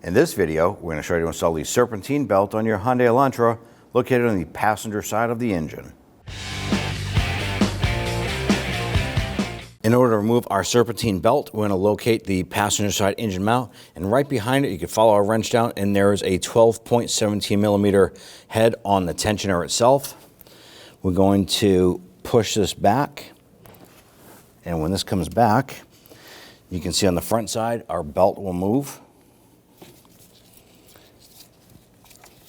In this video, we're going to show you how to install the Serpentine belt on your Hyundai Elantra located on the passenger side of the engine. In order to remove our Serpentine belt, we're going to locate the passenger side engine mount, and right behind it you can follow our wrench down and there is a 12.17 millimeter head on the tensioner itself. We're going to push this back, and when this comes back, you can see on the front side our belt will move.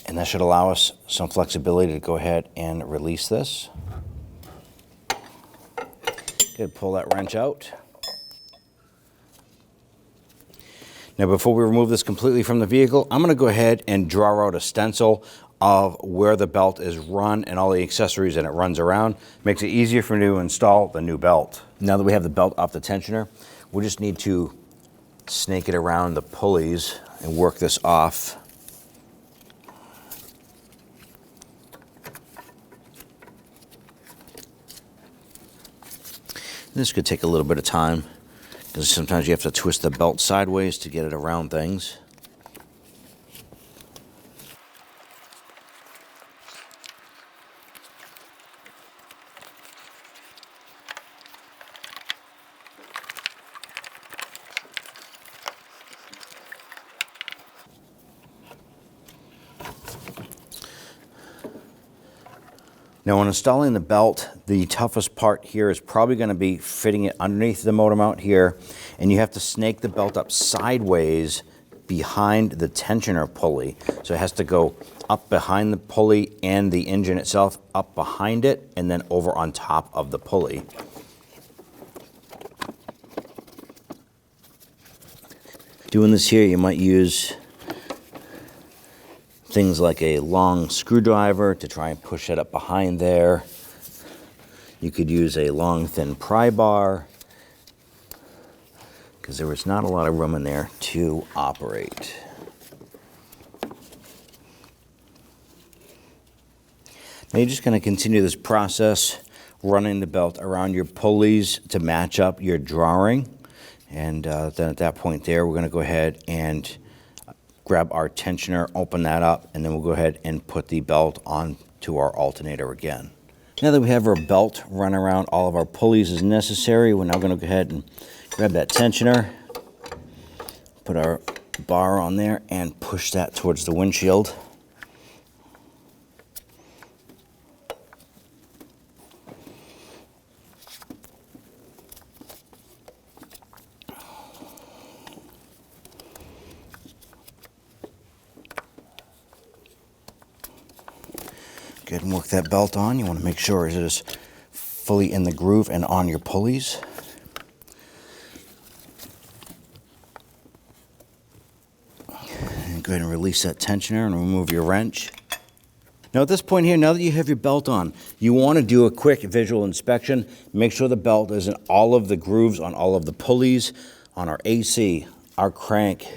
And that should allow us some flexibility to go ahead and release this. Good, pull that wrench out. Now before we remove this completely from the vehicle, I'm going to go ahead and draw out a stencil of where the belt is run and all the accessories that it runs around. Makes it easier for me to install the new belt. Now that we have the belt off the tensioner, we just need to snake it around the pulleys and work this off. This could take a little bit of time because sometimes you have to twist the belt sideways to get it around things. Now when installing the belt, the toughest part here is probably going to be fitting it underneath the motor mount here, and you have to snake the belt up sideways behind the tensioner pulley. So it has to go up behind the pulley and the engine itself, up behind it, and then over on top of the pulley. Doing this here, you might use things like a long screwdriver to try and push it up behind there. You could use a long thin pry bar because there was not a lot of room in there to operate. Now you're just going to continue this process, running the belt around your pulleys to match up your drawing, and then at that point there we're going to go ahead and grab our tensioner, open that up, and then we'll go ahead and put the belt onto our alternator again. Now that we have our belt run around all of our pulleys as necessary, we're now going to go ahead and grab that tensioner, put our bar on there, and push that towards the windshield. Go ahead and work that belt on. You want to make sure it is fully in the groove and on your pulleys. And go ahead and release that tensioner and remove your wrench. Now at this point here, now that you have your belt on, you want to do a quick visual inspection. Make sure the belt is in all of the grooves on all of the pulleys, on our AC, our crank,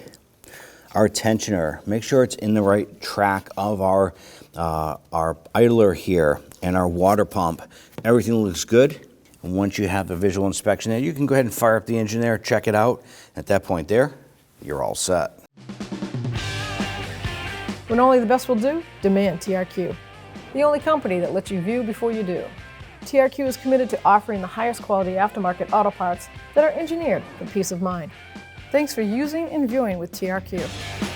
our tensioner. Make sure it's in the right track of our idler here and our water pump. Everything looks good. And once you have the visual inspection there, you can go ahead and fire up the engine there, check it out. At that point there, you're all set. When only the best will do, demand TRQ. The only company that lets you view before you do. TRQ is committed to offering the highest quality aftermarket auto parts that are engineered for peace of mind. Thanks for using and viewing with TRQ.